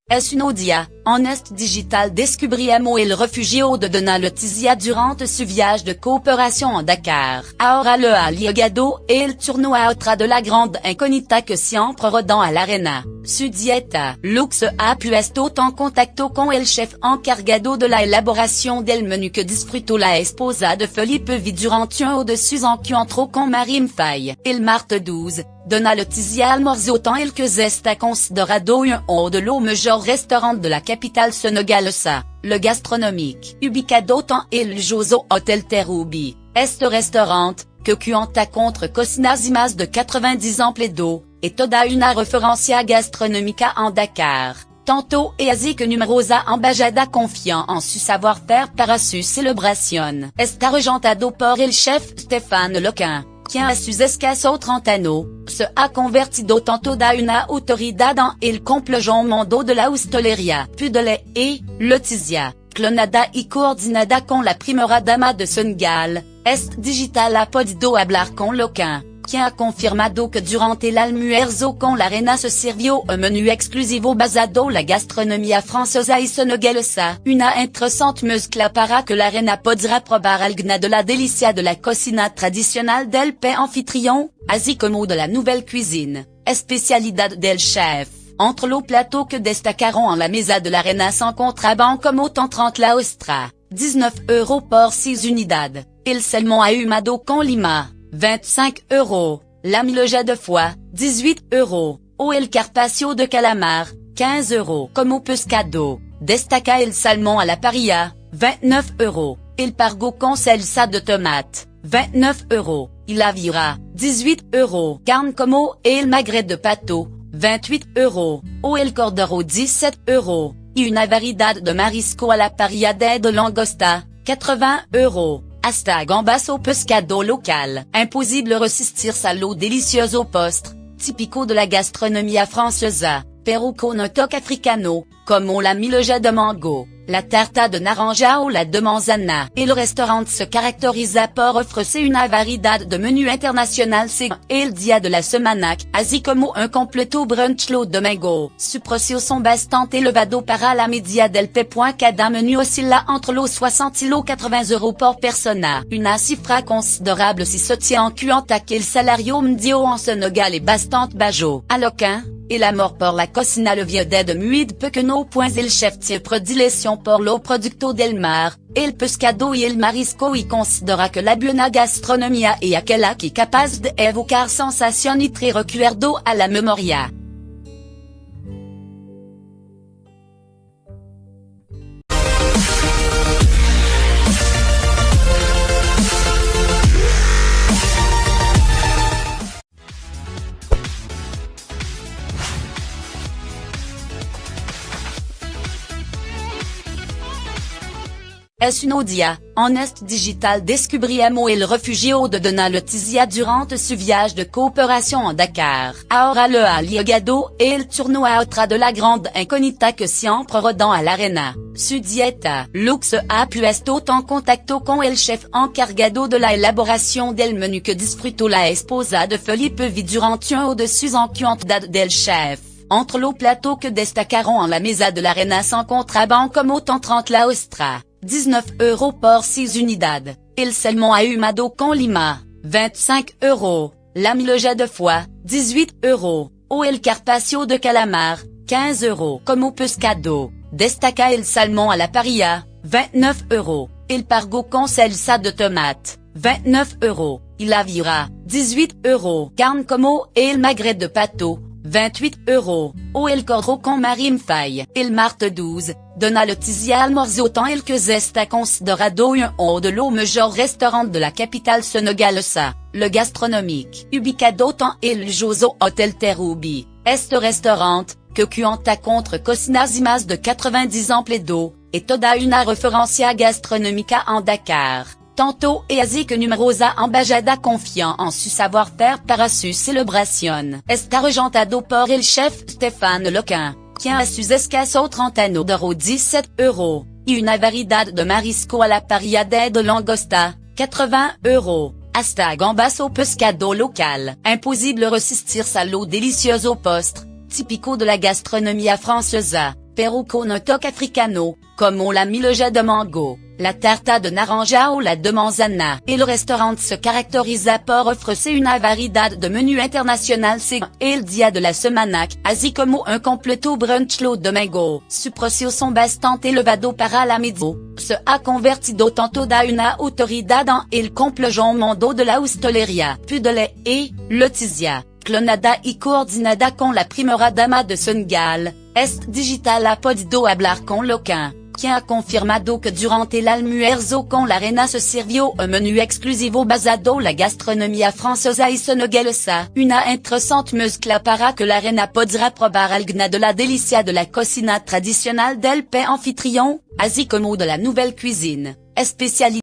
Es un dia, honest digital descubriamo el refugio de Dona Letizia durante su viaje de cooperación a Dakar. Ahora lo ha llegado el turno a otra de la grande incognita que siempre rodant a l'arena. Su dieta. Lux ha puesto en contacto con el chef encargado de la elaboración del menú que disfrutó la esposa de Felipe Vi durante un au-dessus encuentro con Marim Faye. El martes 12. Dona Letizia almorzó en el que está considerado un de los mejores restaurantes de la capitale sénégalaise, le gastronomique, ubicado en el Joso Hotel Teroubi. Este restaurant, que cuenta contre cocinas y más de 90 empleados, et toda una referencia gastronómica en Dakar. Tanto es así que numerosa embajada confían en su savoir-faire para su celebración. Está regentado por el chef Stéphane Lequin, quien a sus escasos 30 años, se ha convertido en toda una autoridad en el complejo mundo de la hostelería. Puis de la Letizia, clonada y coordinada con la primera dama de Senegal, Est Digital ha podido hablar con Lequin, quien ha confirmado que durante el almuerzo con la reina se sirvió un menú exclusivo basado en la gastronomía francesa y senegalesa, una interesante mezcla para que la reina podrá probar alguna de la delicia de la cocina tradicional del país anfitrión, así como de la nouvelle cuisine, especialidad del chef. Entre los platos que destacaron en la mesa de la reina s'encontraban como 30 la ostra, 19 € por 6 unidades, el salmon ahumado con lima, 25 €, la miloja de foie, 18 €, o el carpaccio de calamar, 15 € como pescado. Destaca el salmon a la parrilla, 29 €, el pargo con salsa de tomate, 29 €, y la vira, 18 €, carne como el magret de pato, 28 €, o el cordero 17 €, y una variedad de marisco a la parrilla de langosta, 80 €. Hasta gambas au pescado local. Imposible resistirse a lo delicioso postre, típico de la gastronomía francesa, pero con un toque africano, como la miloja de mango, la tarta de naranja o la de manzana. El restaurant se caracteriza por ofrecer una variedad de menú internacional según el día de la semana, así como un completo brunch lo domingo. Su precio son bastante elevado para la media del país. Cada menú oscilla entre los 60 y los 80 € por persona, una cifra considerable si se tient en cuenta que el salario medio en Senegal es bastante bajo. A Lequin, el amor por la cocina le vient de muy pequeño, pues el chef tiene predilección por los productos del mar, el pescado y el marisco, y considera que la buena gastronomía es aquella que es capaz de evocar sensación y traer recuerdo a la memoria. Es un dia, honest digital descubriamo el refugio de Dona Letizia durante su viaje de cooperación a Dakar. Ahora lo ha llegado el turno a otra de la grande incognita que siempre rodant a l'arena. Su dieta. Lux ha puesto en contacto con el chef encargado de la elaboración del menú que disfrutó la esposa de Felipe Vi durante un au-dessus encuentro del chef. Entre los platos que destacaron en la mesa de la reina s'encontraban como 30 la ostra, 19 € por 6 unidades, el salmon ahumado con lima, 25 €, la miloja de foie, 18 €, o el carpaccio de calamar, 15 € como pescado. Destaca el salmon a la parrilla, 29 €, el pargo con salsa de tomate, 29 €, y la vira, 18 €, carne como el magret de pato, 28 €, o el cordero con Marim Faye. El martes 12, Dona Letizia almorzó en el que está considerado un de los mejores restaurantes de la capitale sénégalaise, le gastronomique, ubicado en el Joso Hotel Teroubi. Este restaurant, que cuenta contre cocinas y más de 90 empleados, et toda una referencia gastronómica en Dakar. Tanto es así que numerosa embajada confían en su savoir-faire para su celebración. Está regentado por el chef Stéphane Lequin, quien a sus escasos 30 años de 17 €, y una variedad de marisco a la parrilla de langosta, 80 €. Hasta gambas au pescado local. Imposible resistirse a lo delicioso postre, típico de la gastronomía francesa, Peruco no toque africano, comme on l'a mis le jet de mango, la tarta de naranja ou la de manzana. Et le restaurant se caractérisa por ofrecer una variedad de menus internacional según el día de la semana, así como un completo brunch de domingo. Su precio son bastante elevado para la medio. Se ha convertido en toda una autoridad en el complejo mundo de la hostelería. Pudele et Letizia, clonada y coordinada con la primera dama de Senegal, Est Digital ha podido hablar con Locan, quien ha confirmado que durante el almuerzo con la reina se sirvió un menú exclusivo basado la gastronomía francesa y senegalesa, una interesante mezcla para que la reina podrá probar alguna de la delicia de la cocina tradicional del pays anfitrión, así como de la nouvelle cuisine, especialidad